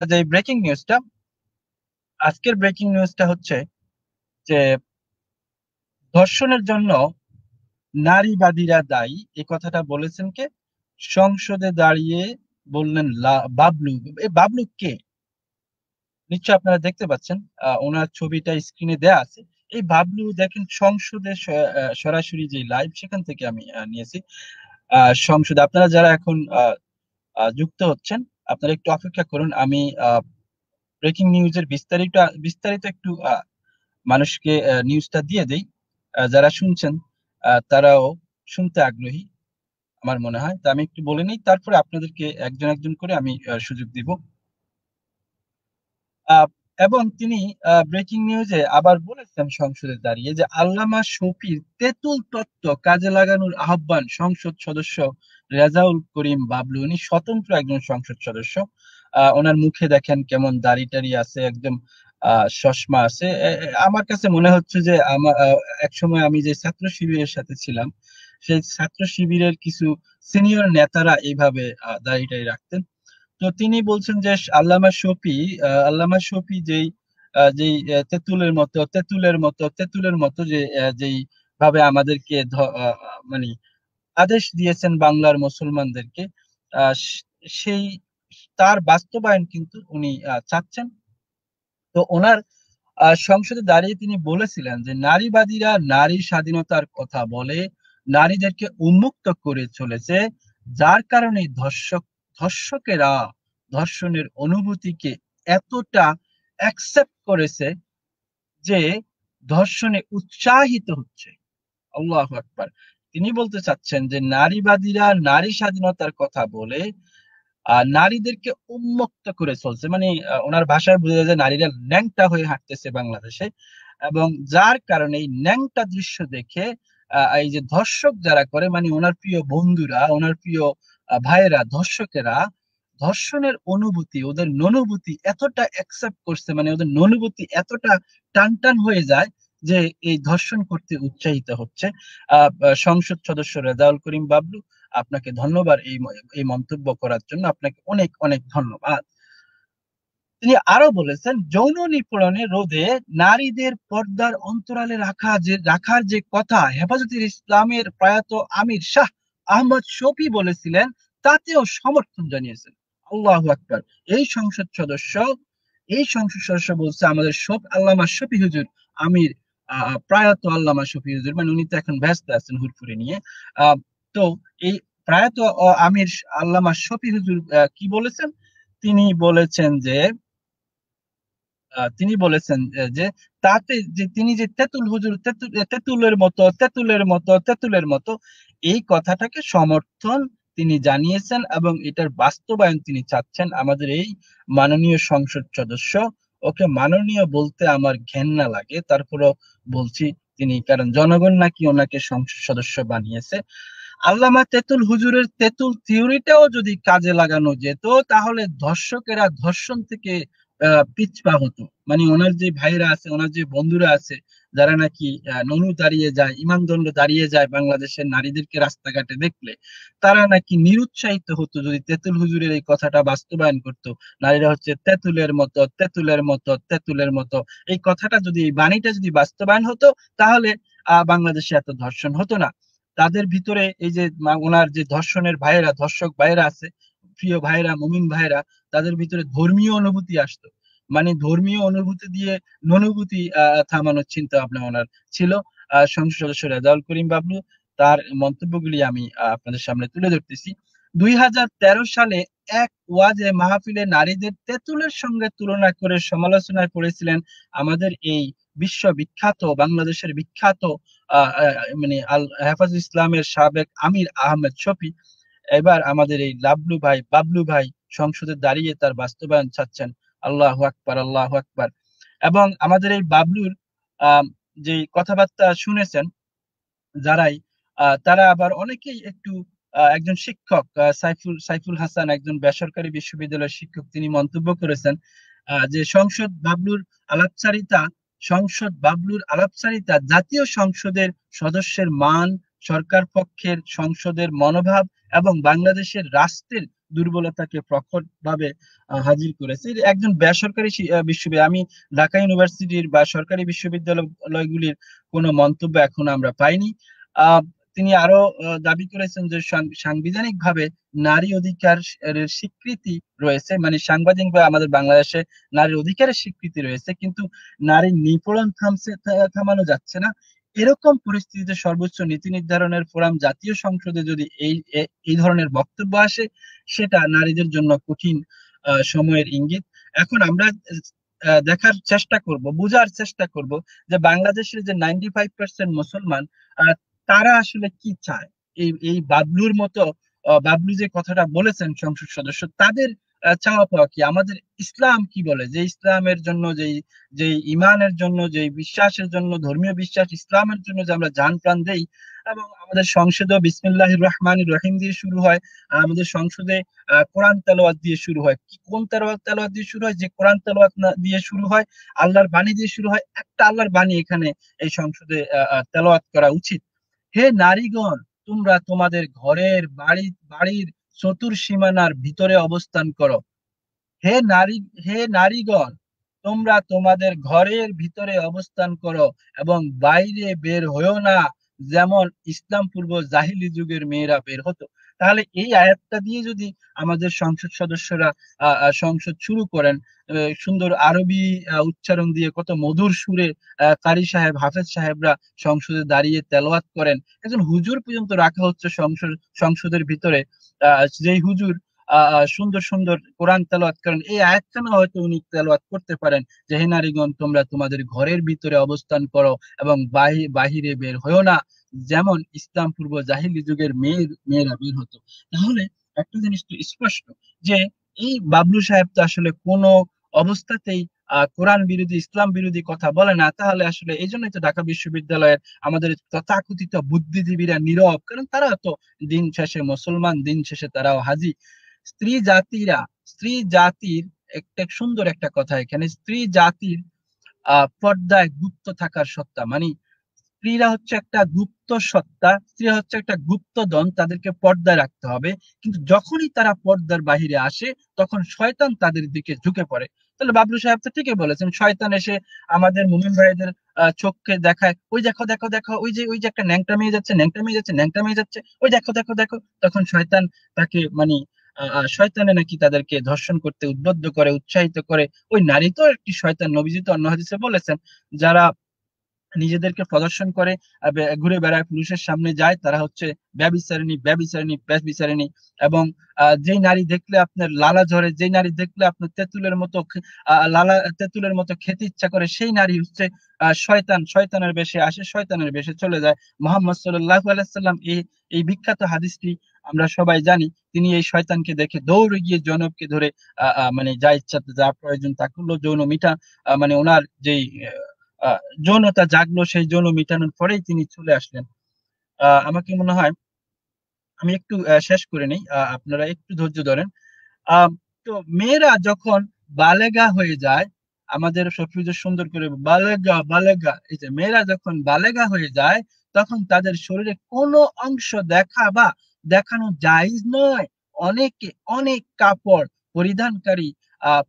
যে ব্রেকিং নিউজটা, আজকের ব্রেকিং নিউজটা হচ্ছে যে ধর্ষণের জন্য নারীবাদীরা দায়ী, এই কথাটা বলেছেন কে? সংসদে দাঁড়িয়ে বললেন বাবলু। এই বাবলু কে? নিশ্চয় আপনারা দেখতে পাচ্ছেন, ওনার ছবিটা স্ক্রিনে দেয়া আছে। এই বাবলু দেখেন সংসদে সরাসরি যে লাইভ, সেখান থেকে আমি নিয়েছি। সংসদে আপনারা যারা এখন যুক্ত হচ্ছেন, আপনারা একটু অপেক্ষা করুন। আমি ব্রেকিং নিউজের বিস্তারিত বিস্তারিত একটু মানুষকে নিউজটা দিয়ে দেই। যারা শুনছেন তারাও শুনতে আগ্রহী আমার মনে হয়। তা আমি একটু বলে নিই, তারপরে আপনাদেরকে একজন একজন করে আমি সুযোগ দিব। আহ, এবং তিনি ব্রেকিং নিউজে আবার বলেছেন সংসদে দাঁড়িয়ে যে আল্লামা শফীর তেঁতুল তত্ত্ব কাজে লাগানোর আহ্বান সংসদ সদস্য রেজাউল করিম বাবলু। উনি স্বতন্ত্র একজন সংসদ সদস্য। ওনার মুখে দেখেন কেমন দাড়ি টাড়ি আছে, একদম চশমা আছে। আমার কাছে মনে হচ্ছে যে আমার এক সময় আমি যে ছাত্র শিবিরের সাথে ছিলাম, সেই ছাত্র শিবিরের কিছু সিনিয়র নেতারা এইভাবে দাড়ি টাড়ি রাখতেন। তো তিনি বলছেন যে আল্লামা শফী যেই তেঁতুলের মতো যে যেই ভাবে আমাদেরকে মানে আদেশ দিয়েছেন বাংলার মুসলমানদেরকে, সেই তার বাস্তবায়ন কিন্তু উনি চাচ্ছেন। তো ওনার সংসদে দাঁড়িয়ে তিনি বলেছিলেন যে নারীবাদীরা নারী স্বাধীনতার কথা বলে নারীদেরকে উন্মুক্ত করে চলেছে, যার কারণে ধর্ষকেরা ধর্ষণের অনুভূতিকে এতটা অ্যাকসেপ্ট করেছে যে ধর্ষণে উৎসাহিত হচ্ছে। আল্লাহু আকবার। তিনি বলতে চাচ্ছেন যে নারীবাদীরা নারী স্বাধীনতার কথা বলে নারীদেরকে উন্মুক্ত করে চলছে, মানে ওনার ভাষায় বোঝা যায় যে নারীরা ন্যাংটা হয়ে হাঁটতেছে বাংলাদেশে। এবং যার কারণে এই ন্যাংটা দৃশ্য দেখে এই যে ধর্ষক যারা করে, মানে ওনার প্রিয় বন্ধুরা, ওনার প্রিয় ভাইয়েরা, ধর্ষকেরা ধর্ষণের অনুভূতি, ওদের ননুভূতি এতটা অ্যাকসেপ্ট করছে, মানে ওদের ননুভূতি এতটা টান টান হয়ে যায় যে এই ধর্ষণ করতে উৎসাহিত হচ্ছে। সংসদ সদস্য রেজাউল করিম বাবলু, আপনাকে ধন্যবাদ এই মন্তব্য করার জন্য। আপনাকে অনেক অনেক ধন্যবাদ। তিনি আরো বলেছেন যৌন নিপীড়নে রোধে নারীদের পর্দার অন্তরালে রাখার যে কথা হেফাজতে ইসলামের প্রয়াত আমির শাহ আহমদ শফী বলেছিলেন, তাতেও সমর্থন জানিয়েছেন। আল্লাহু আকবার। এই সংসদ সদস্য এই সংসদ সদস্য বলছে আমাদের আল্লামা শফি হুজুর আমির, প্রয়াত আল্লামা শফি হুজুর, মানে উনি তো এখন ব্যস্ত আছেন হুরপুরে নিয়ে। আহ তো এই প্রয়াত আমির আল্লামা শফি হুজুর কি বলেছেন? তিনি বলেছেন যে যে তাতে যে তিনি যে তেঁতুল হুজুর, তেঁতুলের মতো এই কথাটাকে সমর্থন তিনি জানিয়েছেন, এবং এটার বাস্তবায়ন তিনি চাচ্ছেন। আমাদের এই মাননীয় সংসদ সদস্য, ওকে মাননীয় বলতে আমার ঘেন্না লাগে, তারপরও বলছি তিনি, কারণ জনগণ নাকি ওনাকে সংসদ সদস্য বানিয়েছে। আল্লামা তেঁতুল হুজুরের তেঁতুল থিওরিটাও যদি কাজে লাগানো যেত, তাহলে ধর্ষকেরা ধর্ষণ থেকে পিছপা হতো। মানে ওনার যে ভাইরা আছে, ওনার যে বন্ধুরা আছে, যারা নাকি ননু দাঁড়িয়ে যায়, ইমানদণ্ড দাঁড়িয়ে যায় বাংলাদেশের নারীদেরকে রাস্তাঘাটে দেখলে, তারা নাকি নিরুৎসাহিত হতো যদি তেঁতুল হুজুরের এই কথাটা বাস্তবায়ন করতো। নারীরা হচ্ছে তেঁতুলের মতো, তেঁতুলের মতো, তেঁতুলের মতো। এই কথাটা যদি, এই বাণীটা যদি বাস্তবায়ন হতো, তাহলে বাংলাদেশে এত ধর্ষণ হতো না। তাদের ভিতরে এই যে ওনার যে ধর্ষণের ভাইয়েরা, ধর্ষক ভাইয়েরা আছে, প্রিয় ভাইয়েরা, মুমিন ভাইয়েরা, তাদের ভিতরে ধর্মীয় অনুভূতি আসতো। মানে ধর্মীয় অনুভূতি দিয়ে ননুভূতি থামানোর চিন্তা ভাবনা ওনার ছিল। সংসদ সদস্য রেজাউল করিম বাবলু, তার মন্তব্যগুলি আমি আপনাদের সামনে তুলে ধরতেছি। 2013 সালে এক ওয়াজে মাহফিলে নারীদের তেঁতুলের সঙ্গে তুলনা করে সমালোচনায় পড়েছিলেন আমাদের এই বিশ্ববিখ্যাত, বাংলাদেশের বিখ্যাত মানে হেফাজ ইসলামের সাবেক আমির আহমেদ শফি। এবার আমাদের এই বাবলু ভাই সংসদে দাঁড়িয়ে তার বাস্তবায়ন চাচ্ছেন। আল্লাহু আকবার, আল্লাহু আকবার। এবং আমাদের এই বাবলুর আহ যে কথাবার্তা শুনেছেন যারাই, তারা আবার অনেকেই একটু একজন শিক্ষক, সাইফুল হাসান, একজন বেসরকারি বিশ্ববিদ্যালয়ের শিক্ষক, তিনি মন্তব্য করেছেন যে সংসদ বাবলুর আলাপচারিতা জাতীয় সংসদের সদস্যের মান, সরকার পক্ষের সংসদের মনোভাব এবং বাংলাদেশের রাষ্ট্রের দুর্বলতাকে প্রকটভাবে হাজির করেছে। একজন বেসরকারি বিশ্ববিদ্যালয়, আমি ঢাকা ইউনিভার্সিটির বা সরকারি বিশ্ববিদ্যালয়গুলির কোনো মন্তব্য এখন আমরা পাইনি। আহ তিনি আরো দাবি করেছেন যে সাংবিধানিক ভাবে নারী অধিকার এর স্বীকৃতি রয়েছে, মানে সাংবিধানিক ভাবে আমাদের বাংলাদেশে নারীর অধিকারের স্বীকৃতি রয়েছে, কিন্তু নারীর নিপীড়ন থামানো যাচ্ছে না। এরকম পরিস্থিতিতে সর্বোচ্চ নীতি নির্ধারণের ফোরাম জাতীয় সংসদে যদি এই ধরনের বক্তব্য আসে, সেটা নারীদের জন্য কঠিন সময়ের ইঙ্গিত। এখন আমরা দেখার চেষ্টা করব, বোঝার চেষ্টা করব যে বাংলাদেশের যে 95% মুসলমান, আহ, তারা আসলে কি চায়। এই এই বাবলুর মতো বাবলু যে কথাটা বলেছেন সংসদ সদস্য, তাদের চাওয়া পাওয়া কি, আমাদের ইসলাম কি বলে, যে ইসলামের জন্য, যে ইমানের জন্য, যে বিশ্বাসের জন্য, ধর্মীয় বিশ্বাস ইসলামের জন্য যে আমরা জান প্রাণ দেই, এবং আমাদের সংসদে বিসমিল্লাহির রহমানির রহিম দিয়ে শুরু হয়, আমাদের সংসদে কোরআন তেলাওয়াত দিয়ে শুরু হয়। কি কোন তেলাওয়াত দিয়ে শুরু হয়? যে কোরআন তেলাওয়াত দিয়ে শুরু হয়, আল্লাহর বাণী দিয়ে শুরু হয়। একটা আল্লাহর বাণী এখানে এই সংসদে তেলাওয়াত করা উচিত। হে নারীগণ, তোমরা তোমাদের ঘরের বাড়ির চতুর্সীমানার ভিতরে অবস্থান করো। হে নারী হে নারীগণ, তোমরা তোমাদের ঘরের ভিতরে অবস্থান করো এবং বাইরে বের হয়েও না, যেমন ইসলাম পূর্ব জাহিলি যুগের মেয়েরা বের হতো। তাহলে এই আয়াতটা দিয়ে যদি আমাদের সংসদ সদস্যরা সংসদ শুরু করেন, সুন্দর আরবি উচ্চারণ দিয়ে, কত মধুর সুরে কারি সাহেব, হাফেজ সাহেবরা সংসদে দাঁড়িয়ে তেলাওয়াত করেন। একজন হুজুর পর্যন্ত রাখা হচ্ছে সংসদের ভিতরে, যেই হুজুর সুন্দর সুন্দর কোরআন তেলাওয়াত করেন। এই আয়াতখানা হয়তো উনি তেলাওয়াত করতে পারেন যে হে নারীগণ, তোমরা তোমাদের ঘরের ভিতরে অবস্থান করো এবং বাহিরে বের হয়েও না, যেমন ইসলাম পূর্ব জাহিলি যুগের মেয়েরা বের হতো। তাহলে একটা জিনিস তো স্পষ্ট, যে এই বাবলু সাহেব তো আসলে কোনো অবস্থাতেই কোরআন বিরোধী, ইসলাম বিরোধী কথা বলে না। তাহলে আসলে এই জন্যই তো ঢাকা বিশ্ববিদ্যালয়ের আমাদের তথাকথিত বুদ্ধিজীবীরা নীরব, কারণ তারা তো দিন শেষে মুসলমান, দিন শেষে তারাও হাজি। স্ত্রী জাতিরা, স্ত্রী জাতির একটা সুন্দর একটা কথা এখানে, স্ত্রী জাতির পর্দায় গুপ্ত থাকার সত্তা, মানে স্ত্রীরা হচ্ছে একটা গুপ্ত সত্তা, স্ত্রীরা হচ্ছে একটা গুপ্তধন, তাদেরকে পর্দায় রাখতে হবে। কিন্তু যখনই তারা পর্দার বাহিরে আসে, তখন শয়তান তাদের দিকে ঝুঁকে পড়ে। তাহলে বাবলু সাহেব তো ঠিকই বলেছেন, শয়তান এসে আমাদের মুমিন ভাইদের চোখকে দেখায়, ওই দেখো দেখো দেখো, ওই যে একটা ন্যাংটা মেয়ে যাচ্ছে, ন্যাংটা মেয়ে যাচ্ছে, ন্যাংটা মেয়ে যাচ্ছে, ওই দেখো দেখো দেখো। তখন শয়তান তাকে, মানে শয়তানে নাকি তাদেরকে ধর্ষণ করতে উদ্বুদ্ধ করে, উৎসাহিত করে। ওই নারী তো একটি শয়তান, নবীজি তো অন্য হাদিসে বলেছেন, যারা নিজেদেরকে প্রদর্শন করে ঘুরে বেড়ায়, পুলিশের সামনে যায়, তারা হচ্ছে ব্যভিচারিণী, ব্যভিচারিণী, ব্যভিচারিণী। এবং যেই নারী দেখলে আপনার লালা ঝরে, যেই নারী দেখলে আপনার তেঁতুলের মতো লালা তেঁতুলের মতো খেতে ইচ্ছা করে, সেই নারী হচ্ছে শয়তান, শয়তানের বেশে আসে, শয়তানের বেশে চলে যায়। মোহাম্মদ সাল্লাল্লাহু আলাইহি সাল্লাম এই এই বিখ্যাত হাদিসটি আমরা সবাই জানি। তিনি এই শয়তানকে দেখে দৌড়ে গিয়ে জনবকে ধরে মানে যা ইচ্ছা, যা প্রয়োজন তা করলো, যৌন মিঠা, মানে ওনার যেই আহ, যৌনতা জাগলো, সেই যৌন মিটানোর পরেই তিনি চলে আসলেন। আমাকে মনে হয় আমি একটু শেষ করে নেই, আপনারা একটু ধৈর্য ধরেন। আহ, তো মেয়েরা যখন বালেগা হয়ে যায়, আমাদের সফিজ সুন্দর করে বালেগা বালেগা, এই যে মেয়েরা যখন বালেগা হয়ে যায়, তখন তাদের শরীরে কোনো অংশ দেখা বা দেখানো জায়েজ নয়। অনেকে অনেক কাপড় পরিধানকারী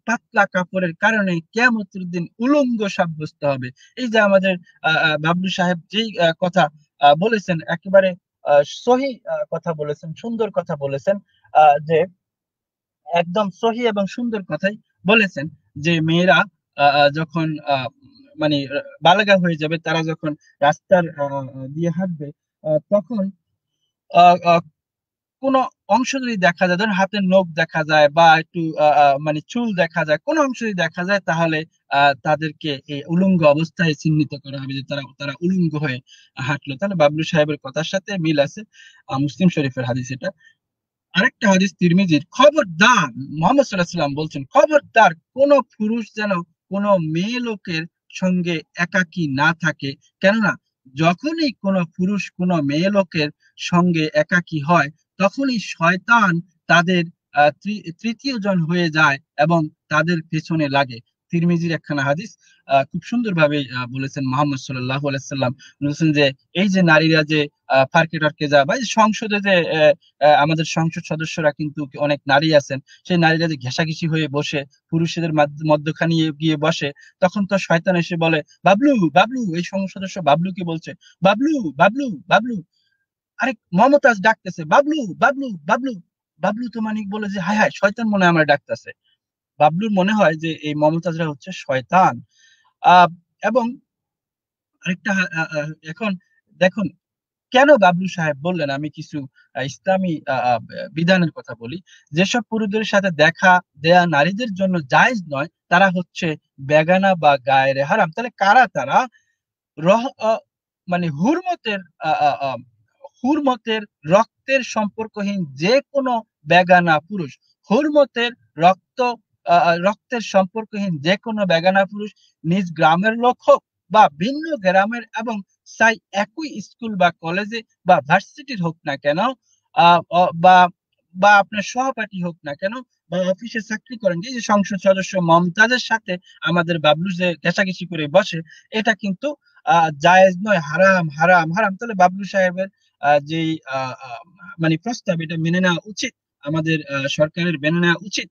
পাতলা কাপড়ের কারণে কিয়ামতের দিন উলঙ্গ সাব্যস্ত হবে। এই যে আমাদের বাবলু সাহেব যেই কথা বলেছেন, একেবারে সহি কথা বলেছেন, সুন্দর কথা বলেছেন, যে একদম সহি এবং সুন্দর কথাই বলেছেন, যে মেয়েরা যখন মানে বালাগা হয়ে যাবে, তারা যখন রাস্তার দিয়ে হাঁটবে, তখন আহ, আহ, কোনো অংশ যদি দেখা যায়, ধরেন হাতের নখ দেখা যায় বা একটু মানে চুল দেখা যায়, কোনো অংশ যদি দেখা যায়, তাহলে তাদেরকে এই উলঙ্গ অবস্থায় চিহ্নিত করা হবে, যে তারা তারা উলঙ্গ হয়ে হাঁটলো। তাহলে বাবলু সাহেবের কথার সাথে মিল আছে, মুসলিম শরীফের হাদিস এটা। আরেকটা হাদিস তিরমিজির, খবরদার, মোহাম্মদ সাল্লাল্লাহু আলাইহি ওয়াসাল্লাম বলছেন, খবরদার কোন পুরুষ যেন কোন মেয়ে লোকের সঙ্গে একাকী না থাকে। কেননা যখনই কোন পুরুষ কোন মেয়ে লোকের সঙ্গে একাকী হয়, তখনই শয়তান তাদের তৃতীয় জন হয়ে যায় এবং তাদের পেছনে লাগে। তিরমিজির একখানা হাদিস খুব সুন্দরভাবে বলেছেন মুহাম্মদ সাল্লাল্লাহু আলাইহি সাল্লাম। বলেছেন যে এই যে নারীরা যে ফারকে টারকে যায় বা এই সংসদে যে আমাদের সংসদ সদস্যরা কিন্তু অনেক নারী আছেন, সেই নারীরা যে ঘেঁষাঘেঁষি হয়ে বসে পুরুষদের মধ্যখানে গিয়ে বসে, তখন তো শয়তান এসে বলে, বাবলু বাবলু, এই সংসদ সদস্য বাবলুকে বলছে, বাবলু বাবলু বাবলু, আরে মমতাজ ডাকতেছে, বাবলু বাবলু বাবলু। বাবলু তো মানিক বলে যে হায় হায়, শয়তান মনে হয় আমার ডাকতেছে। বাবলুর মনে হয় যে এই মমতাজরা হচ্ছে শয়তান। আহ এবং আরেকটা এখন দেখুন কেন বাবলু সাহেব বললেন, আমি কিছু ইসলামী বিধানের কথা বলি। যেসব পুরুষদের সাথে দেখা দেয়া নারীদের জন্য জায়েজ নয়, তারা হচ্ছে বেগানা বা গায়রে হারাম। তাহলে কারা তারা? রহ মানে হুরমতের হুরমতের রক্তের সম্পর্কহীন যে কোনো বেগানা পুরুষ, হুরমতের রক্ত রক্তের সম্পর্কহীন যে কোনো বেগানা পুরুষ, নিজ গ্রামের লোক হোক বা ভিন্ন গ্রামের, এবং চাই একই স্কুল বা কলেজে বা ভার্সিটির হোক না কেন, বা বা আপনার সহপাঠী হোক না কেন, বা অফিসে চাকরি করেন, যে সংসদ সদস্য মমতাজের সাথে আমাদের বাবলু যে ঘেঁষাঘেঁষি করে বসে, এটা কিন্তু জায়েজ নয়, হারাম হারাম হারাম। তাহলে বাবলু সাহেবের যে মানে প্রস্তাব, এটা মেনে নেওয়া উচিত, আমাদের সরকারের মেনে নেওয়া উচিত।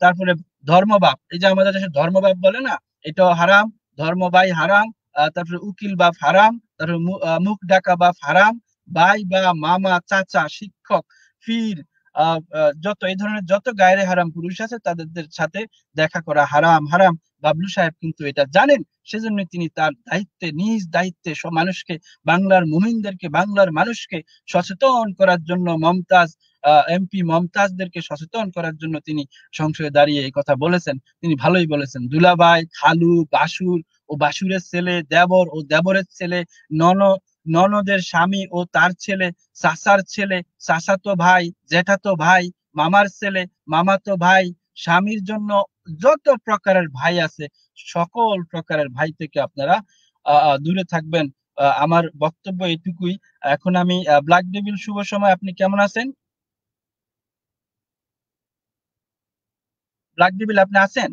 তারপরে ধর্মবাপ, এই যে আমাদের দেশে ধর্মবাপ বলে না, এটাও হারাম। ধর্মবাই হারাম। তারপরে উকিল বাপ হারাম। তারপরে মুখ ডাকা বাপ হারাম। ভাই বা মামা চাচা শিক্ষক পীর, যত এই ধরনের যত গায়রে হারাম পুরুষ আছে তাদের সাথে দেখা করা হারাম হারাম। বাবলু সাহেব কিন্তু এটা জানেন, সেজন্য তিনি তার দায়িত্বে, নিজ দায়িত্বে সব মানুষকে, বাংলার মুমিনদেরকে, বাংলার মানুষকে সচেতন করার জন্য, মমতাজ এমপি মমতাজদেরকে সচেতন করার জন্য তিনি সংসদে দাঁড়িয়ে এই কথা বলেছেন। তিনি ভালোই বলেছেন। দুলাভাই, খালু, বাসুর ও বাসুরের ছেলে, দেবর ও দেবরের ছেলে, নন ননদের স্বামী ও তার ছেলে, চাচার ছেলে, চাচাতো ভাই, জ্যাঠাতো ভাই, মামার ছেলে, মামাতো ভাই, স্বামীর জন্য যত প্রকারের ভাই আছে, সকল প্রকারের ভাই থেকে আপনারা দূরে থাকবেন। আমার বক্তব্য এটুকুই। এখন আমি ব্ল্যাক ডেভিল, শুভ সময়, আপনি কেমন আছেন? ব্ল্যাক ডেভিল, আপনি আছেন?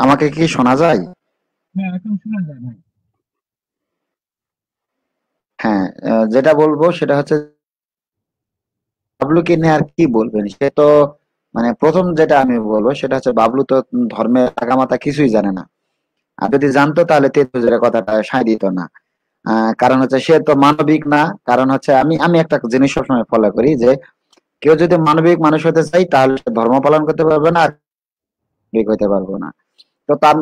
আমাকে কি শোনা যায়? হ্যাঁ, এখন শোনা যায় ভাই। হ্যাঁ, যেটা বলবো সেটা হচ্ছে বাবলুকে নিয়ে আর কি বলবেন। সে তো মানে প্রথম যেটা আমি বলবো সেটা হচ্ছে বাবলু তো ধর্মের আগামাথা কিছুই জানে না। আর যদি জানতো তাহলে তেতুজের কথাটা সায় দিত না। কারণ হচ্ছে সে তো মানবিক না। কারণ হচ্ছে আমি আমি একটা জিনিস সবসময় ফলো করি যে কেউ যদি মানবিক মানুষ হতে চাই তাহলে সে ধর্ম পালন করতে পারবে না, আর মানবিক হতে পারবো না। তো তার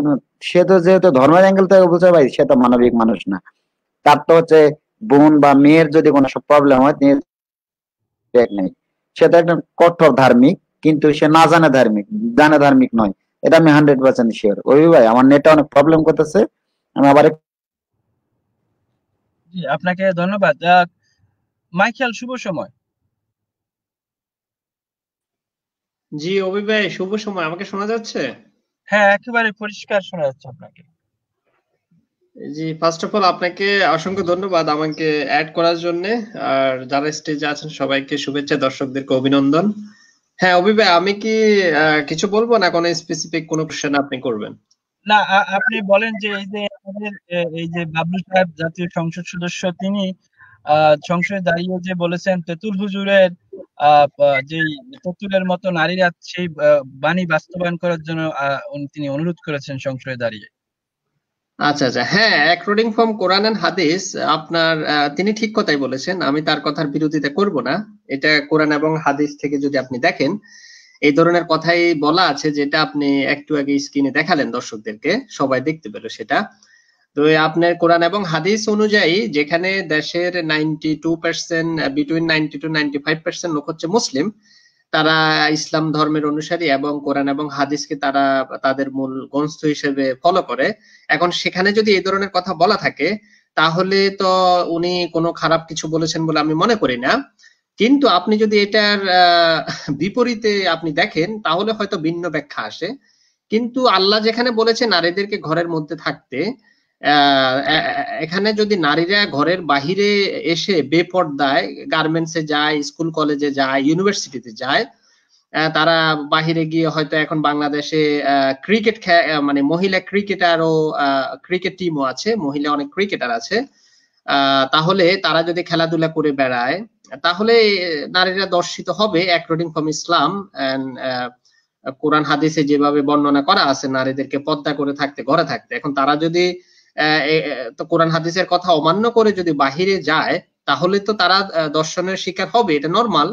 সে তো যেহেতু ধর্মের অ্যাঙ্গেল থেকে বুঝে ভাই, সে তো মানবিক মানুষ না। তার তো হচ্ছে বোন বা মেয়ের যদি কোনো সব প্রবলেম হয় তিনি এক নেই। সে তো একদম কঠোর ধার্মিক, কিন্তু সে না জানে ধার্মিক, জানে ধার্মিক নয়। এটা আমি 100% শিওর। ওই ভাই আমার নেটটা অনেক প্রবলেম করতেছে, আমি আবার জি, আপনাকে ধন্যবাদ। মাইকেল, শুভ সময়। জি অভি ভাই, শুভ সময়। আমাকে শোনা যাচ্ছে? হ্যাঁ, একেবারে পরিষ্কার শোনা যাচ্ছে আপনাকে। জি, ফার্স্ট অফ অল আপনাকে অসংখ্য ধন্যবাদ আমাকে অ্যাড করার জন্য। আর যারা স্টেজে আছেন সবাইকে শুভেচ্ছা, দর্শকদেরকে অভিনন্দন। হ্যাঁ অভি ভাই, আমি কি কিছু বলবো না কোনো স্পেসিফিক কোনো কোশ্চেন আপনি করবেন? না, আপনি বলেন যে এই যে আমাদের এই যে বাবলু সাহেব জাতীয় সংসদ সদস্য, তিনি সংসদে দাঁড়িয়ে যে বলেছেন তেতুল হুজুরের যে তেতুলের মতো নারীরা সেই বাণী বাস্তবায়ন করার জন্য তিনি অনুরোধ করেছেন সংসদে দাঁড়িয়ে। আচ্ছা আচ্ছা, হ্যাঁ, অ্যাকর্ডিং ফ্রম কোরআন এন্ড হাদিস আপনার তিনি ঠিক কথাই বলেছেন, আমি তার কথার বিরোধিতা করব না। এটা কোরআন এবং হাদিস থেকে যদি আপনি দেখেন এই ধরনের কথাই বলা আছে, যেটা আপনি একটু আগে স্ক্রিনে দেখালেন দর্শকদেরকে, সবাই দেখতে পেল সেটা। তো আপনার কোরআন এবং হাদিস অনুযায়ী যেখানে দেশের 92%, বিটুইন 90 to 95% লোক হচ্ছে মুসলিম, তারা ইসলাম ধর্মের অনুসারী এবং কোরআন এবং হাদিসকে তারা তাদের মূল গ্রন্থ হিসেবে ফলো করে। এখন সেখানে যদি এই ধরনের কথা বলা থাকে তাহলে তো উনি কোনো খারাপ কিছু বলেছেন বলে আমি মনে করি না। কিন্তু আপনি যদি এটার বিপরীতে আপনি দেখেন তাহলে হয়তো ভিন্ন ব্যাখ্যা আসে। কিন্তু আল্লাহ যেখানে বলেছে নারীদেরকে ঘরের মধ্যে থাকতে, এখানে যদি নারীরা ঘরের বাহিরে এসে বেপর্দায় গার্মেন্টসে যায়, স্কুল কলেজে যায়, ইউনিভার্সিটিতে যায়, তারা বাহিরে গিয়ে হয়তো এখন বাংলাদেশে ক্রিকেট মানে মহিলা ক্রিকেটারও ক্রিকেট টিমও আছে, মহিলা অনেক ক্রিকেটার আছে। তাহলে তারা যদি খেলাধুলা করে বেড়ায় তাহলে নারীরা দর্শিত হবে অ্যাকর্ডিং ফ্রম ইসলাম এন্ড কোরআন হাদিসে যেভাবে বর্ণনা করা আছে নারীদেরকে পর্দা করে থাকতে, ঘরে থাকতে। এখন তারা যদি তো কোরআন হাদিসের কথা অমান্য করে যদি বাহিরে যায় তাহলে তো তারা দর্শনের শিকার হবে, এটা নরমাল।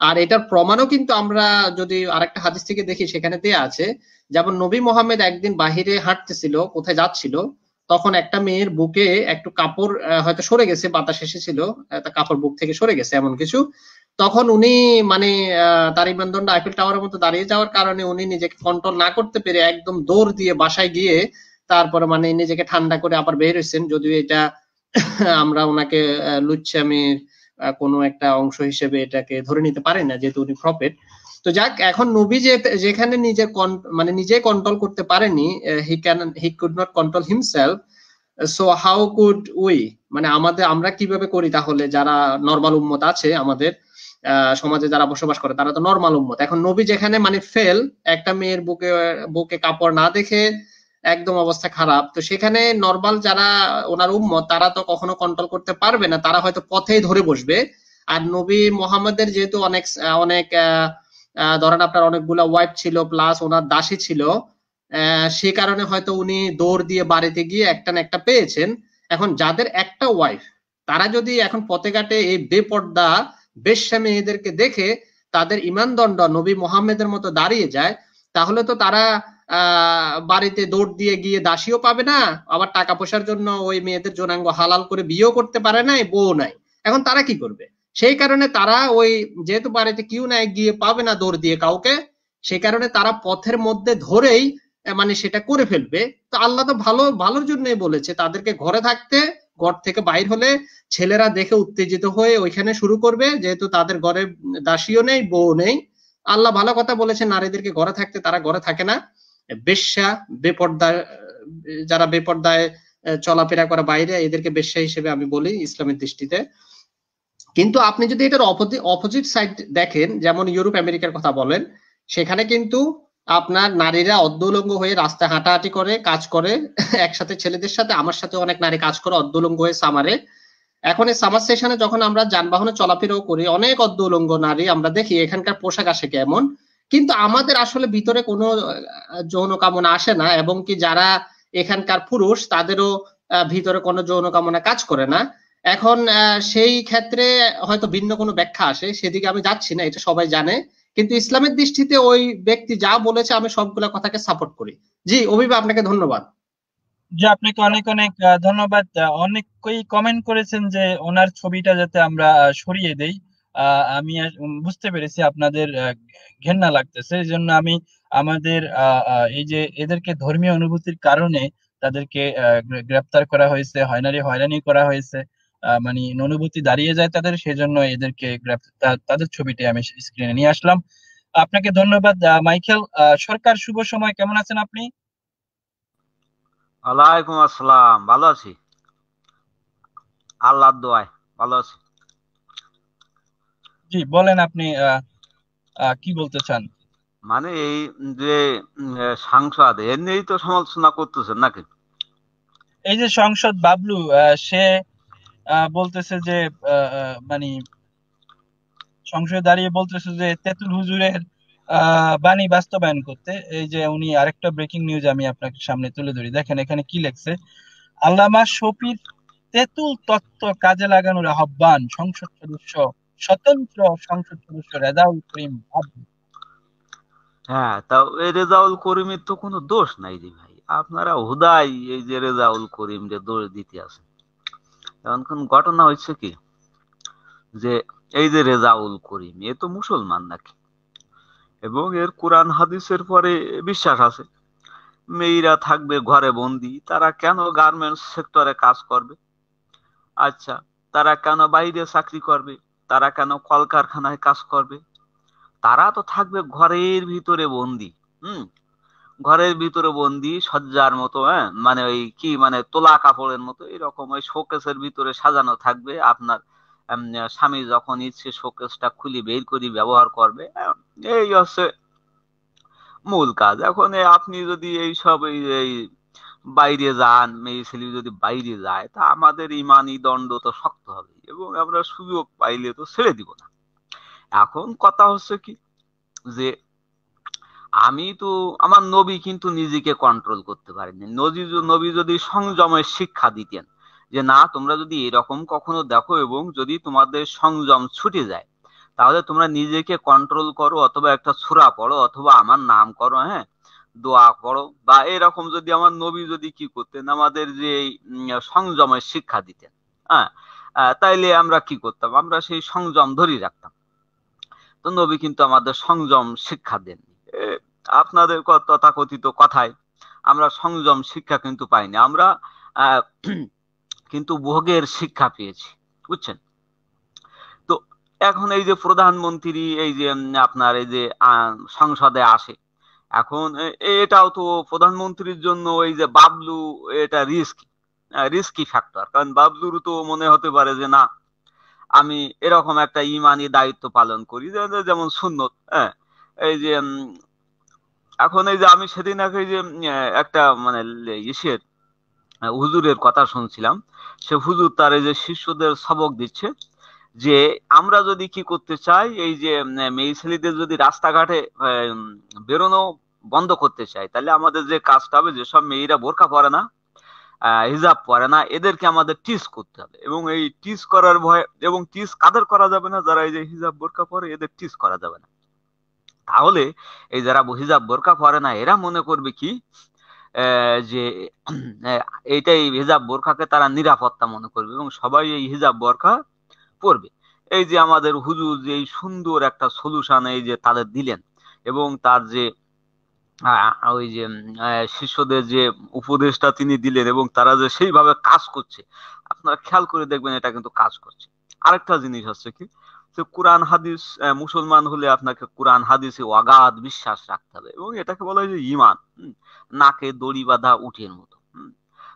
আর এটার প্রমাণও কিন্তু আমরা যদি আরেকটা হাদিস থেকে দেখি সেখানে দেয়া আছে, যেমন নবী মোহাম্মদ একদিন বাহিরে হাঁটতেছিল, কোথায় যাচ্ছিল, তখন একটা মেয়ের বুকে একটু কাপড় হয়তো সরে গেছে, বাতাস এসেছিল, কাপড় বুক থেকে সরে গেছে এমন কিছু। তখন উনি মানে তার বিমানবন্দর আইফেল টাওয়ারের মতো দাঁড়িয়ে যাওয়ার কারণে উনি নিজেকে কন্ট্রোল না করতে পেরে একদম দৌড় দিয়ে বাসায় গিয়ে তারপরে মানে নিজেকে ঠান্ডা করে আবার বের হয়েছেন। যদিও এটা আমরা ওনাকে লুচ্চামির কোনো একটা অংশ হিসেবে এটাকে ধরে নিতে পারি না, যেহেতু উনি প্রফেট। তো যাক, এখন নবী যেখানে নিজের মানে নিজে কন্ট্রোল করতে পারেনি, he could not control himself, so how could we, মানে আমরা কিভাবে করি তাহলে? যারা নরমাল উম্মত আছে আমাদের সমাজে যারা বসবাস করে তারা তো নরমাল উম্মত। এখন নবী যেখানে মানে ফেল, একটা মেয়ের বুকে কাপড় না দেখে একদম অবস্থা খারাপ, তো সেখানে নরমাল যারা ওনার উম্মত তারা তো কখনো কন্ট্রোল করতে পারবে না, তারা হয়তো পথেই ধরে বসবে। আর নবী মোহাম্মদের যেহেতু অনেক অনেক ধরেন আপনার অনেকগুলা ওয়াইফ ছিল প্লাস ওনার দাসী ছিল, সে কারণে হয়তো উনি দৌড় দিয়ে বাড়িতে গিয়ে একটা না একটা পেয়েছেন। এখন যাদের একটা ওয়াইফ, তারা যদি এখন পথে ঘাটে এই বেপর্দা বেশ্যা মেয়েদেরকে দেখে তাদের ইমানদণ্ড নবী মোহাম্মদের মতো দাঁড়িয়ে যায়, তাহলে তো তারা বাড়িতে দৌড় দিয়ে গিয়ে দাসীও পাবে না, আবার টাকা পয়সার জন্য ওই মেয়েদের যৌনাঙ্গ হালাল করে বিয়েও করতে পারে নাই, বউ নাই। এখন তারা কি করবে? সেই কারণে তারা ওই যেহেতু বাড়িতে কেউ নাই, গিয়ে পাবে না দৌড় দিয়ে কাউকে, সেই কারণে তারা পথের মধ্যে ধরেই মানে সেটা করে ফেলবে। তো আল্লাহ তো ভালোর জন্যই বলেছে তাদেরকে ঘরে থাকতে, ঘর থেকে বাইর হলে ছেলেরা দেখে উত্তেজিত হয়ে ওইখানে শুরু করবে, যেহেতু তাদের ঘরে দাসীও নেই, বউ নেই। আল্লাহ ভালো কথা বলেছে নারীদেরকে ঘরে থাকতে, তারা ঘরে থাকে না। বেশ্যা, বেপর্দা, যারা বেপর্দায় চলাফেরা করে বাইরে, এদেরকে বেশ্যা হিসেবে আমি বলি ইসলামের দৃষ্টিতে। কিন্তু আপনি যদি এটার অপোজিট সাইড দেখেন, যেমন ইউরোপ আমেরিকার কথা বলেন, সেখানে কিন্তু আপনার নারীরা অর্ধউলঙ্গ হয়ে রাস্তায় হাঁটাহাঁটি করে, কাজ করে একসাথে ছেলেদের সাথে। আমার সাথে অনেক নারী কাজ করে অর্ধউলঙ্গ হয়ে সামারে। এখন এই সামার সেশনে যখন আমরা যানবাহনে চলাফেরাও করি, অনেক অর্ধউলঙ্গ নারী আমরা দেখি। এখানকার পোশাক আসে কেমন, কিন্তু আমাদের আসলে ভিতরে কোনো যৌন কামনা আসে না, এবং কি যারা এখানকার পুরুষ তাদেরও ভিতরে কোনো যৌন কামনা কাজ করে না। এখন সেই ক্ষেত্রে হয়তো ভিন্ন কোনো ব্যাখ্যা আসে, সেদিকে আমি যাচ্ছি না, এটা সবাই জানে। কিন্তু ইসলামের দৃষ্টিতে ওই ব্যক্তি যা বলেছে আমি সবগুলা কথাকে সাপোর্ট করি। জি অভিবা, আপনাকে ধন্যবাদ। জি, আপনাকে অনেক অনেক ধন্যবাদ। অনেকেই কমেন্ট করেছেন যে ওনার ছবিটা যাতে আমরা সরিয়ে দেই। আমি বুঝতে পেরেছি আপনাদের ঘেন্না লাগতেছে, এই জন্য আমি আমাদের এই যে এদেরকে ধর্মীয় অনুভূতির কারণে তাদেরকে গ্রেপ্তার করা হয়েছে, হয়রানি করা হয়েছে, মানে অনুভূতি দাঁড়িয়ে যায় তাদের, সেজন্য এদেরকে তাদের ছবিটি আমি স্ক্রিনে নিয়ে আসলাম। আপনাকে ধন্যবাদ মাইকেল সরকার। শুভ সময়, কেমন আছেন আপনি? ওয়ালাইকুম আসসালাম, ভালো আছি, আল্লাহর দোয়ায় ভালো আছি। জি বলেন, আপনি কি বলতে চান? মানে এই যে সাংসদ এর নিয়েই তো সমালোচনা করতেছেন নাকি? এই যে সংসদ বাবলু, সে বলতেছে যে মানে সংসদে দাঁড়িয়ে বলতেছে যে তেঁতুল হুজুরের বাণী বাস্তবায়ন করতে। এই যে উনি আরেকটা ব্রেকিং নিউজ আমি আপনাকে সামনে তুলে ধরি, দেখেন এখানে কি লেখছে। আল্লামা শফির তেঁতুল তত্ত্ব কাজে লাগানোর আহ্বান, স্বতন্ত্র সংসদ সদস্য রেজাউল করিম বাবলু। হ্যাঁ, তাও এই রেজাউল করিমের তো কোনো দোষ নাই রে ভাই, আপনারা হুদাই এই যে রেজাউল করিম যে দোষ দিতে আছেন। এখন কোন ঘটনা হয়েছে কি, যে এই যে রেজাউল করিম এ তো মুসলমান নাকি, এবং এর কোরআন হাদিসের পরে বিশ্বাস আছে। মেয়েরা থাকবে ঘরে বন্দি, তারা কেন গার্মেন্টস সেক্টরে কাজ করবে? আচ্ছা, তারা কেন বাইরে চাকরি করবে? তারা কেন কলকারখানায় কাজ করবে? তারা তো থাকবে ঘরের ভিতরে বন্দি। হুম, ঘরের ভিতরে বন্দি সজ্জার মতো, হ্যাঁ, মানে ওই কি মানে তোলা কাপড়ের মতো এরকম ওই শোকেসের ভিতরে সাজানো থাকবে আপনার স্বামী যখন ইচ্ছে শোকেসটা খুলে বের করে ব্যবহার করবে, এই হচ্ছে মূল কাজ। এখন আপনি যদি এইসব এই বাইরে যান, মেয়ে ছেলে যদি বাইরে যায়, তা আমাদের ইমানি দণ্ড তো শক্ত হবে এবং আমরা সুযোগ পাইলে তো ছেড়ে দিব না। এখন কথা হচ্ছে কি, যে আমি তো, আমার নবী কিন্তু নিজেকে কন্ট্রোল করতে পারেনি। নবী যদি সংযমের শিক্ষা দিতেন, যে না, তোমরা যদি এরকম কখনো দেখো এবং যদি তোমাদের সংযম ছুটে যায়, তাহলে তোমরা নিজেকে কন্ট্রোল করো, অথবা একটা সূরা পড়ো, অথবা আমার নাম করো, হ্যাঁ, দোয়া পড়ো, বা এরকম যদি আমার নবী যদি কি করতেন, আমাদের যে সংযমের শিক্ষা দিতেন, হ্যাঁ, তাইলে আমরা কি করতাম, আমরা সেই সংযম ধরে রাখতাম। তো নবী কিন্তু আমাদের সংযম শিক্ষা দেননি। আপনাদের তথাকথিত কথায় আমরা সংযম শিক্ষা কিন্তু পাইনি, আমরা আহ, কিন্তু ভোগের শিক্ষা পেয়েছি, বুঝছেন? তো এখন এই যে প্রধানমন্ত্রী এই যে আপনার এই যে সংসদে আসে, এখন এটাও তো প্রধানমন্ত্রীর জন্য এই যে বাবলু, এটা রিস্কি ফ্যাক্টর। কারণ বাবলুর তো মনে হতে পারে যে না, আমি এরকম একটা ইমানি দায়িত্ব পালন করি, যেমন সুন্নত, হ্যাঁ, এই যে এখন এই যে আমি সেদিন আগে যে একটা মানে ইসের হুজুরের কথা শুনছিলাম, সে হুজুর তার এই যে শিষ্যদের সবক দিচ্ছে, যে আমরা যদি কি করতে চাই, এই যে মেয়ে ছেলেদের যদি রাস্তাঘাটে বেরোনো বন্ধ করতে চাই, তাহলে আমাদের যে কাজটা হবে, যেসব মেয়েরা বোরকা পরে না, হিজাব পরে না, এদেরকে আমাদের টিচ করতে হবে। এবং এই টিচ করার ভয়, এবং টিচ কাদের করা যাবে না, যারা এই যে হিজাব বোরকা পরে, এদের টিচ করা যাবে না। তাহলে এই যারা হিজাব বোরকা পরে না, এরা মনে করবে কি, যে এইটাই হিজাব বোরকাকে তারা নিরাপত্তা মনে করবে, এবং সবাই এই হিজাব বোরকা পড়বে। এই যে আমাদের হুজুর যে এই সুন্দর একটা সলিউশন এই যে তাদের দিলেন, এবং তার যে ওই যে শিষ্যদের যে উপদেশটা তিনি দিলেন, এবং তারা যে সেইভাবে কাজ করছে, আপনারা খেয়াল করে দেখবেন এটা কিন্তু কাজ করছে। আরেকটা জিনিস হচ্ছে কি, যে কোরআন হাদিস, মুসলমান হলে আপনাকে কোরআন হাদিসে অগাধ বিশ্বাস রাখতে হবে, এবং এটাকে বলা হয় যে ইমান, নাকে দড়ি বাঁধা উটের মতো।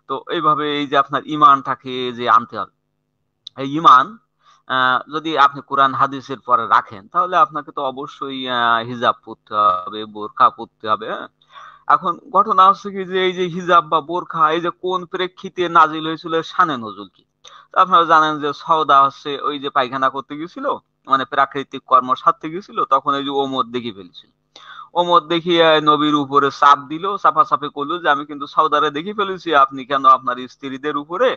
তো এইভাবে এই যে আপনার ইমানটাকে যে আনতে হবে, এই ইমান যদি আপনি কোরআন হাদিসের পরে রাখেন, তাহলে আপনাকে তো অবশ্যই হিজাব পরতে হবে, বোরকা পরতে হবে, হ্যাঁ। এখন ঘটনা হচ্ছে কি, যে এই যে হিজাব বা বোরকা, এই যে কোন প্রেক্ষিতে নাজিল হয়েছিল, শানে নজুল কি? আপনারা জানেন যে সওদা হচ্ছে ওই যে পায়খানা করতে গেছিল, মানে প্রাকৃতিক কর্ম সারতে গেছিল, তখন এই যে ওমর দেখে ফেলেছিল। ওমর দেখিয়ে নবীর উপরে চাপ দিল, চাপাচাপি করলো, যে আমি কিন্তু সওদারে দেখে ফেলেছি, আপনি কেন আপনার স্ত্রীদের উপরে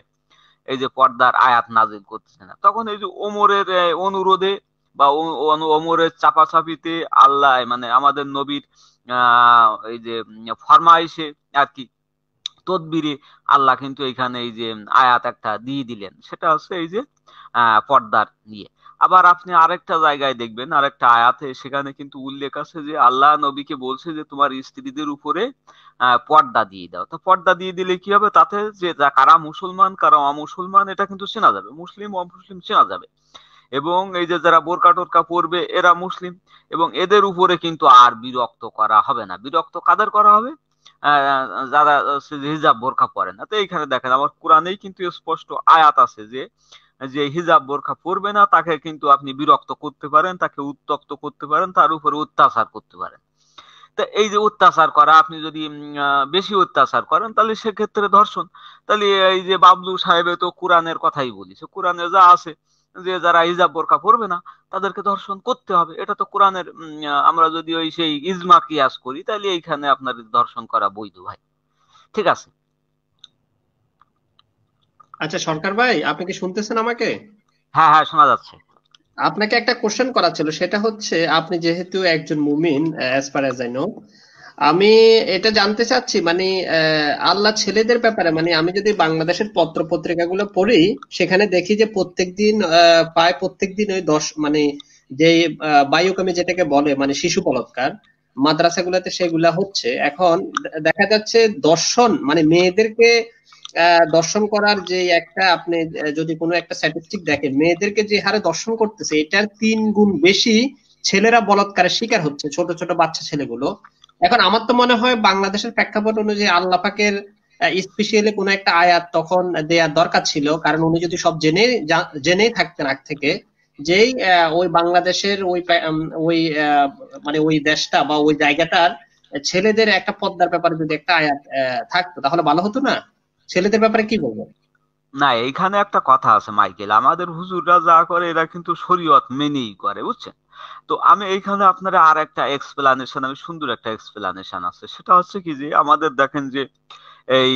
এই যে পর্দার আয়াত নাজিল করতেছে না? তখন এই যে ওমরের অনুরোধে বা ওমরের চাপাচাপিতে আল্লাহ, মানে আমাদের নবীর এই যে ফরমাইশে আর কি, তদবিরে আল্লাহ কিন্তু এখানে এই যে আয়াত একটা দিয়ে দিলেন, সেটা হচ্ছে এই যে পর্দার নিয়ে। আবার আপনি আরেকটা জায়গায় দেখবেন, আরেকটা আয়াতে সেখানে কিন্তু উল্লেখ আছে যে আল্লাহ নবীকে বলছে যে তোমার স্ত্রীদের উপরে পর্দা দিয়ে দাও। তো পর্দা দিয়ে দিলে কি হবে, তাতে যে কারা মুসলমান কারা অমুসলমান এটা কিন্তু চেনা যাবে, মুসলিম অমুসলিম চেনা যাবে। এবং এই যে যারা বোরকা টোরকা পরবে এরা মুসলিম, এবং এদের উপরে কিন্তু আর বিরক্ত করা হবে না। বিরক্ত কাদের করা হবে? যারা হিজাব বোরকা পরে না। তো এইখানে দেখেন, আমার কোরআনেই কিন্তু স্পষ্ট আয়াত আছে যে যে হিজাব বোরকা পরবে না, তাকে কিন্তু আপনি বিরক্ত করতে পারেন, তাকে উত্তক্ত করতে পারেন, তার উপরে অত্যাচার করতে পারেন। তো এই যে অত্যাচার করা, আপনি যদি বেশি অত্যাচার করেন, তাহলে সেক্ষেত্রে ধর্ষণ। তাহলে এই যে বাবলু সাহেবে তো কোরআনের কথাই বলিছে, কোরআনে যা আছে যে যারা হিজাব বোরকা পরবে না তাদেরকে ধর্ষণ করতে হবে, এটা তো কোরআনের। আমরা যদি ওই সেই ইজমা কিয়াস করি, তাহলে এইখানে আপনার ধর্ষণ করা বৈধ, ভাই। ঠিক আছে? আচ্ছা সরকার ভাই, আপনি কি শুনতেছেন আমাকে? হ্যাঁ হ্যাঁ, শোনা যাচ্ছে। আপনাকে একটা কোশ্চেন করা ছিল, সেটা হচ্ছে আপনি যেহেতু একজন মুমিন, as far as I know, আমি এটা জানতে চাচ্ছি, মানে আল্লাহ ছেলেদের ব্যাপারে, মানে আমি যদি বাংলাদেশের পত্র পত্রিকাগুলো পড়ি, সেখানে দেখি যে প্রত্যেকদিন প্রায় প্রত্যেকদিন ওই মানে যে বায়ুকামি যেটাকে বলে, মানে শিশু বলাৎকার মাদ্রাসাগুলোতে সেগুলা হচ্ছে। এখন দেখা যাচ্ছে দর্শন, মানে মেয়েদেরকে দর্শন করার যে একটা, আপনি যদি কোনো একটা স্ট্যাটিস্টিক দেখেন, মেয়েদেরকে যে হারে দর্শন করতেছে, এটার 3 গুণ বেশি ছেলেরা বলাৎকারের শিকার হচ্ছে, ছোট ছোট বাচ্চা ছেলেগুলো। এখন আমার তো মনে হয় বাংলাদেশের প্রেক্ষাপট অনুযায়ী আল্লাহ পাকের স্পেশালি কোন একটা আয়াত তখন দেওয়ার দরকার ছিল, কারণ উনি যদি সব জেনেই থাকতেন আগ থেকে, যেই ওই বাংলাদেশের ওই মানে ওই দেশটা বা ওই জায়গাটার ছেলেদের একটা পর্দার ব্যাপারে যদি একটা আয়াত থাকতো তাহলে ভালো হতো না? ছেলেদের ব্যাপারে কি বলবো? না, এইখানে একটা কথা আছে মাইকেল, আমাদের হুজুররা যা করে এরা কিন্তু শরীয়ত মেনেই করে, বুঝছেন? তো আমি এইখানে আপনারা আর একটা এক্সপ্লানেশন, আমি সুন্দর একটা এক্সপ্লানেশন আছে, সেটা হচ্ছে কি যে আমাদের দেখেন যে এই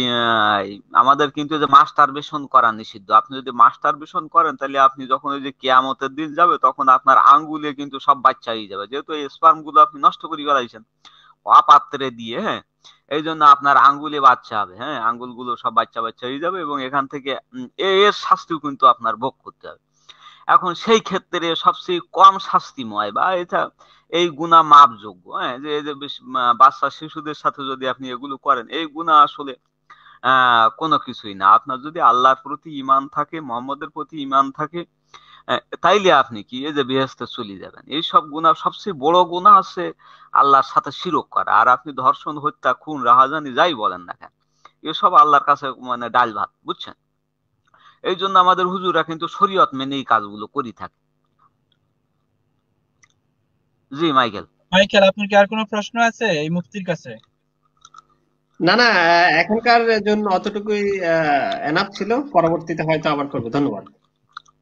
আমাদের কিন্তু যে মাস্টারবেশন করা নিষিদ্ধ। আপনি যদি মাস্টারবেশন করেন তাহলে আপনি যখন ওই যে কিয়ামতের দিন যাবে তখন আপনার আঙ্গুলে কিন্তু সব বাচ্চা হয়ে যাবে, যেহেতু এই স্পার্ম গুলো আপনি নষ্ট করে ফেলাইছেন অপাত্রে দিয়ে। হ্যাঁ, এই জন্য আপনার আঙ্গুলে বাচ্চা হবে, হ্যাঁ, আঙ্গুলগুলো সব বাচ্চা বাচ্চা হয়ে যাবে এবং এখান থেকে এর শাস্তিও কিন্তু আপনার ভোগ করতে হবে। এখন সেই ক্ষেত্রে সবচেয়ে কম শাস্তিময় বা এটা এই গুনাহ মাপযোগ্য, হ্যাঁ, যে এই যে বাচ্চা শিশুদের সাথে যদি আপনি এগুলো করেন, এই গুনাহ আসলে কোনো কিছুই না। আপনার যদি আল্লাহর প্রতি ঈমান থাকে, মুহাম্মদের প্রতি ঈমান থাকে, তাইলে আপনি কি এই যে বেহেশতে চলে যাবেন। এই সব গুনাহ সবচেয়ে বড় গুনাহ আছে আল্লাহর সাথে শিরক করা। আর আপনি ধর্ষণ, হত্যা, খুন, রাহাজানি যাই বলেন না কেন, এসব আল্লাহর কাছে মানে ডাল ভাত, বুঝছেন? এই জন্য আমাদের হুজুরা কিন্তু শরীয়ত মেনে এই কাজগুলো করে থাকে। জি মাইকেল। মাইকেল, আপনার কি আর কোনো প্রশ্ন আছে এই মুফতির কাছে? না না, এখনকার জন্য অতটুকুই এনাফ ছিল, পরবর্তীতে হয়তো আবার করবো। ধন্যবাদ।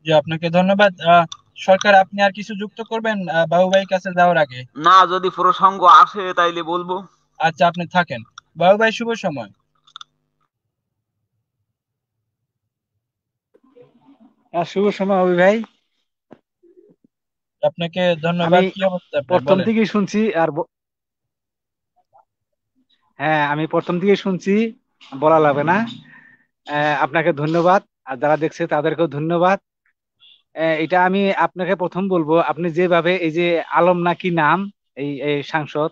জি, আপনাকে ধন্যবাদ। সরকার, আপনি আর কিছু যুক্ত করবেন বাবু ভাইয়ের কাছে যাওয়ার আগে? না, যদি প্রসঙ্গ আসে তাইলে বলবো। আচ্ছা, আপনি থাকেন। বাবু ভাই, শুভ সময়। শুভ সময় অভি ভাই। আপনাকে আমি ধন্যবাদ। কি অবস্থা আপনার, প্রথম বলেন। থেকেই শুনছি হ্যাঁ, আমি প্রথম থেকেই শুনছি, বলা লাগবে না। আপনাকে ধন্যবাদ, আর যারা দেখছে তাদেরকেও ধন্যবাদ। এটা আমি আপনাকে প্রথম বলবো, আপনি যেভাবে এই যে আলম নাকি নাম, এই সাংসদ,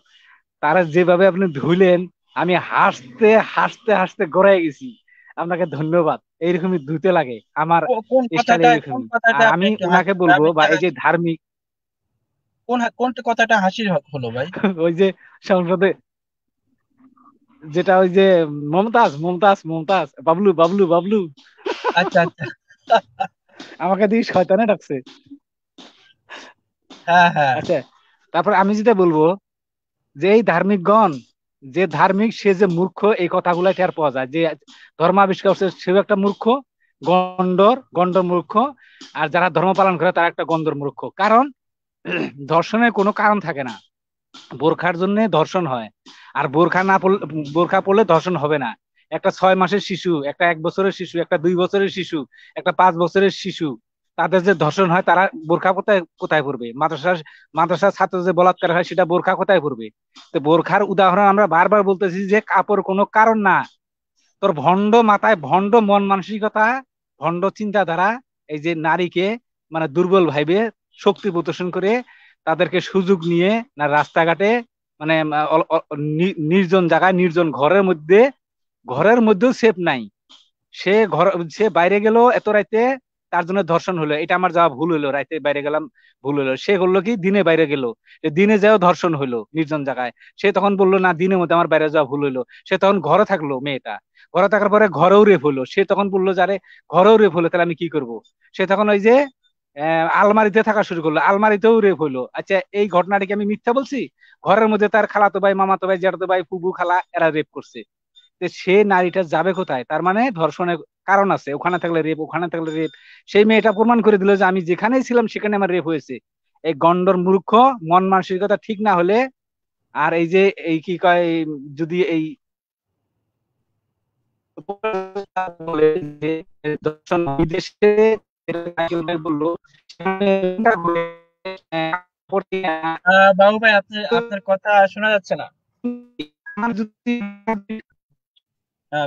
তারা যেভাবে আপনি ধুইলেন, আমি হাসতে হাসতে হাসতে গড়াই গেছি। আপনাকে ধন্যবাদ। এইরকমই ধুতে লাগে আমার কোন স্টাইল কথাটা, কোন এইরকমই। কথাটা আর আপনি আমি একটু ওনাকে বলবো, আমি বা এই যে ধার্মিক কোন কথাটা হাসির হলো ভাই? ওই যে সংসদে যেটা, ওই যে মমতাজ মমতাজ মমতাজ, বাবলু বাবলু বাবলু, আচ্ছা আচ্ছা। আমাকে দিয়ে শয়তানে ডাকছে। হ্যাঁ হ্যাঁ। আচ্ছা, তারপর আমি যেটা বলবো, যে এই ধার্মিকগণ, যে ধার্মিক সে যে মূর্খ, এই কথাগুলো টের পাওয়া যায়। যে ধর্ম আবিষ্কার করছে সেও একটা মূর্খ, গন্ডর মূর্খ। আর যারা ধর্ম পালন করে তারা একটা গন্ডর মূর্খ। কারণ ধর্ষণের কোনো কারণ থাকে না, বোরখার জন্য ধর্ষণ হয়। আর বোরখা না পড়লে, বোরখা পড়লে ধর্ষণ হবে না। একটা 6 মাসের শিশু, একটা 1 বছরের শিশু, একটা 2 বছরের শিশু, একটা 5 বছরের শিশু, তাদের যে ধর্ষণ হয়, তারা বোরখা কোথায় কোথায় পড়বে? মাদ্রাসার ছাত্র যে বলাৎকার হয়, সেটা বোরখা কোথায় পড়বে? তো বোরখার উদাহরণ আমরা বারবার বলতেছি যে কাপড় কোনো কারণ না। তোর ভণ্ড মাথায় ভণ্ড মন মানসিকতা, ভণ্ড চিন্তাধারা, এই যে নারীকে মানে দুর্বল ভাইবে শক্তি প্রদর্শন করে তাদেরকে সুযোগ নিয়ে না রাস্তাঘাটে, মানে নির্জন জায়গায়, নির্জন ঘরের মধ্যেও সেফ নাই। সে বাইরে গেল এত রাইতে, তার জন্য ধর্ষণ হলো। এটা আমার যাওয়া ভুল হলো, রাইতে বাইরে গেলাম ভুল হলো। সে করলো কি, দিনে বাইরে গেল, দিনে যাও ধর্ষণ হলো নির্জন জায়গায়। সে তখন বললো না, দিনের মধ্যে আমার বাইরে যাওয়া ভুল হলো। সে তখন ঘরে থাকলো, মেয়েটা ঘরে থাকার পরে ঘরেও রেপ হলো। সে তখন বললো যে আরে, ঘরেও রেপ হলো, তাহলে আমি কি করব? সে তখন ওই যে আলমারিতে থাকা শুরু করলো, আলমারিতেও রেপ হলো। আচ্ছা, এই ঘটনাটিকে আমি মিথ্যা বলছি? ঘরের মধ্যে তার খালাতো ভাই, মামাতো ভাই, জ্যাঠাতো ভাই, ফুবু, খালা, এরা রেপ করছে। সে নারীটা যাবে কোথায়? তার মানে ধর্ষণের কারণ আছে, ওখানে থাকলে রেপ, ওখানে থাকলে রেপ। সেই মেয়েটা প্রমাণ করে দিল যে আমি যেখানেই ছিলাম সেখানে আমার রেপ হয়েছে। এই গন্ডর মূর্খ, মন মানসিকতা ঠিক না হলে, আর এই যে এই কি কয়, যদি এই বলে যে দর্শন বিদেশে বললো, বাবু ভাই, আপনার কথা শোনা যাচ্ছে না।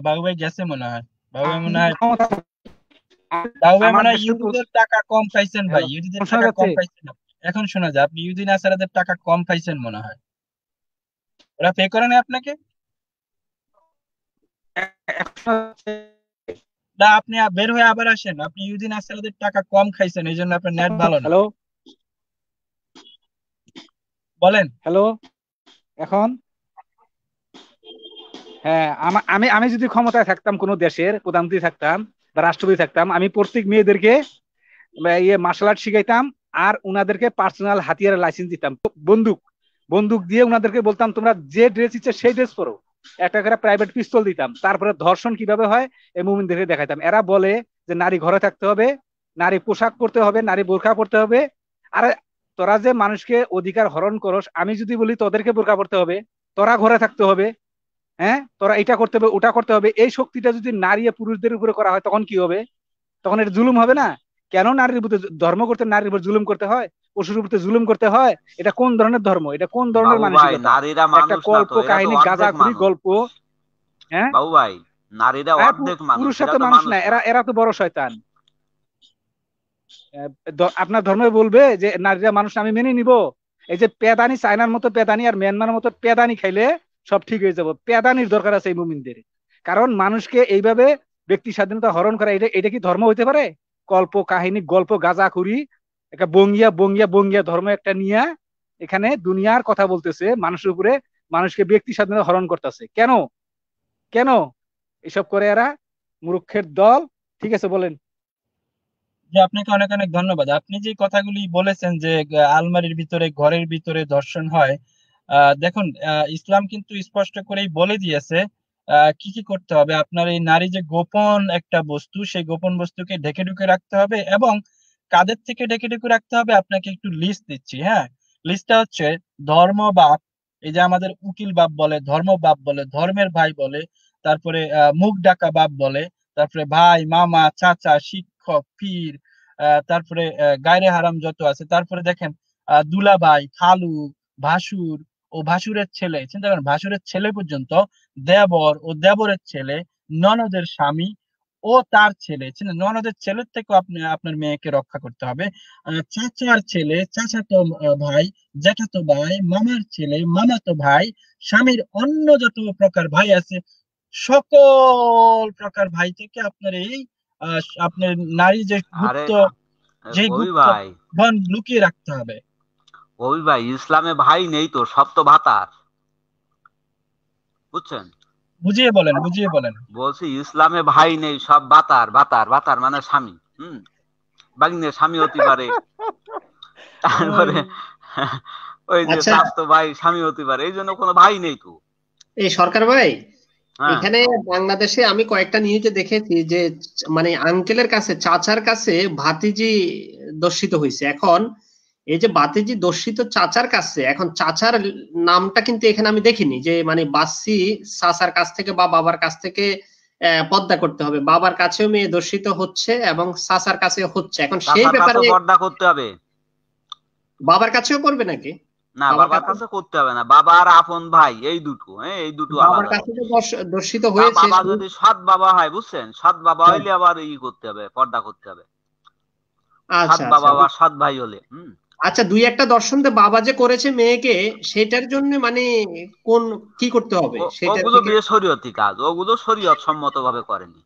বাবু ভাই গেছে মনে হয়। বাবু ভাই মনে হয় ইহুদিদের টাকা কম পাইছেন ভাই, ইহুদিদের টাকা কম পাইছেন। এখন শোনা যায়, আপনি ইহুদি নাসারাদের টাকা কম পাইছেন মনে হয়। ওরা পে করে না আপনাকে? না, আপনি বের হয়ে আবার আসেন। আপনি ইহুদি নাসারাদের টাকা কম খাইছেন, এই জন্য আপনার নেট ভালো না। হ্যালো, বলেন। হ্যালো, এখন হ্যাঁ, আমি আমি যদি ক্ষমতায় থাকতাম, কোনো দেশের প্রধানমন্ত্রী থাকতাম বা রাষ্ট্রপতি থাকতাম, আমি প্রত্যেক মেয়েদেরকে মার্শাল আর্ট শিখাইতাম, আর উনাদেরকে পার্সোনাল হাতিয়ারের লাইসেন্স দিতাম, বন্দুক বন্দুক দিয়ে উনাদেরকে বলতাম তোমরা যে ড্রেস ইচ্ছে সেই ড্রেস পরো, একটা করে প্রাইভেট পিস্তল দিতাম, তারপরে ধর্ষণ কিভাবে হয় এই মুমিনদেরকে দেখাইতাম। এরা বলে যে নারী ঘরে থাকতে হবে, নারী পোশাক পরতে হবে, নারী বোরকা পরতে হবে। আর তোরা যে মানুষকে অধিকার হরণ করস, আমি যদি বলি তোদেরকে বোরকা পরতে হবে, তোরা ঘরে থাকতে হবে, হ্যাঁ তোরা এটা করতে হবে ওটা করতে হবে, এই শক্তিটা যদি নারী আর পুরুষদের উপরে করা হয় তখন কি হবে? তখন এটা জুলুম হবে না? কেন নারীর উপর ধর্ম করতে, নারীর উপর জুলুম করতে হয়, পশুর উপর জুলুম করতে হয়? এটা কোন ধরনের ধর্ম, এটা কোন ধরনের বাবু ভাই, মানসিকতা? নারীরা একটা মানুষ না কল্প তো, এরা তো কাহিনী অর্ধেক গাঁজাখুরি মানুষ। গল্প। হ্যাঁ, বাবু ভাই, নারীরা হ্যাঁ, অর্ধেক মানুষ, পুরুষরা এরা তো তো মানুষ মানুষ না, না। এরা এরা তো বড় শয়তান। আপনার ধর্মে বলবে যে নারীরা মানুষ না, আমি মেনে নিব? এই যে পেদানি, চায়নার মতো পেদানি আর মিয়ানমার মতো পেদানি খাইলে সব ঠিক হয়ে যাবে। পেদানির দরকার আছে এই মুমিনদের, কারণ মানুষকে এইভাবে ব্যক্তি স্বাধীনতা হরণ করা, এটা এটা কি ধর্ম হইতে পারে? কল্প কাহিনী গল্প গাঁজাখুরি, একটা বঙ্গিয়া বঙ্গিয়া বঙ্গিয়া ধর্ম একটা নিয়ে এখানে দুনিয়ার কথা বলতেছে, মানুষের উপরে মানুষকে ব্যক্তি স্বাধীনতা হরণ করতেছে। কেন কেন এসব করে এরা? মূর্খের দল। ঠিক আছে, বলেন। যে আপনাকে অনেক অনেক ধন্যবাদ। আপনি যে কথাগুলি বলেছেন যে আলমারির ভিতরে, ঘরের ভিতরে ধর্ষণ হয়, দেখুন, ইসলাম কিন্তু স্পষ্ট করেই বলে দিয়েছে কি কি করতে হবে। আপনার এই নারী যে গোপন একটা বস্তু, সেই গোপন বস্তুকে ঢেকে ঢুকে রাখতে হবে। এবং কাদের থেকে ঢেকে ঢুকে রাখতে হবে আপনাকে একটু লিস্ট দিচ্ছি। হ্যাঁ, লিস্টটা হচ্ছে ধর্ম বাপ, এই যে আমাদের উকিল বাপ বলে, ধর্ম বাপ বলে, ধর্মের ভাই বলে, তারপরে মুখ ডাকা বাপ বলে, তারপরে ভাই, মামা, চাচা, শিক্ষক, পীর, তারপরে গায়রে হারাম যত আছে, তারপরে দেখেন দুলাভাই, খালু, ভাসুর ও ভাসুরের ছেলে, চিন্তা করেন ভাসুরের ছেলে পর্যন্ত, দেবর ও দেবরের ছেলে, ননদের স্বামী ও তার ছেলে, ননদের ছেলের থেকেও আপনি আপনার মেয়েকে রক্ষা করতে হবে। চাচার ছেলে, চাচাতো ভাই, জ্যাঠাতো ভাই, মামার ছেলে, মামাতো ভাই, স্বামীর অন্য যত প্রকার ভাই আছে, সকল প্রকার ভাই থেকে আপনার এই আপনার নারী যে আরে গুপ্ত, যে কবি গুপ্ত ভাই, ধন লুকিয়ে রাখতে হবে। কবি ভাই, ইসলামে ভাই নেই তো, সব তো ভাতার, বুঝছেন? বুঝিয়ে বলেন, বুঝিয়ে বলেন। বলছি ইসলামে ভাই নেই, সব বাতার। বাতার বাতার মানে স্বামী। বাগিনে স্বামী হতে পারে, তারপরে ওই যে আচ্ছা, স্বাস্থ্য ভাই স্বামী হতে পারে, এই জন্য কোনো ভাই নেই তো। এই সরকার ভাই, হ্যাঁ, এখানে বাংলাদেশে আমি কয়েকটা নিউজে দেখেছি যে মানে আঙ্কেলের কাছে, চাচার কাছে ভাতিজি দর্শিত হয়েছে। এখন এই যে ভাতিজি দর্শিত চাচার কাছে, এখন চাচার নামটা কিন্তু এখানে আমি দেখিনি যে মানে বাসি চাচার কাছ থেকে বা বাবার কাছ থেকে পর্দা করতে হবে। বাবার কাছেও মেয়ে দর্শিত হচ্ছে এবং চাচার কাছেও হচ্ছে। এখন সেই চাচার ব্যাপারে কাছে পর্দা করতে হবে বাবার কাছেও করবে নাকি? না, বাবার বাবার কাছে, কাছে করতে হবে না, বাবা আর আপন ভাই এই দুটো, হ্যাঁ, এই দুটো বাবার আলাদা কাছে হবে। তো দর্শিত তা হয়েছে। বাবা যদি সৎ বাবা হয়, বুঝছেন, সৎ বাবা হইলে আবার করতে হবে, পর্দা করতে হবে, সৎ আচ্ছা আচ্ছা বাবা বা সৎ ভাই হলে। আচ্ছা, দুই একটা দর্শন দিয়ে বাবা যে করেছে মেয়েকে, সেটার জন্য মানে কোন কি করতে হবে সেটা ওগুলো থেকে? বেশরিয়তি কাজ, ওগুলো শরীয়ত সম্মত ভাবে করেনি।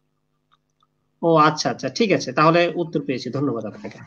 ও আচ্ছা আচ্ছা, ঠিক আছে, তাহলে উত্তর পেয়েছি, ধন্যবাদ আপনাকে।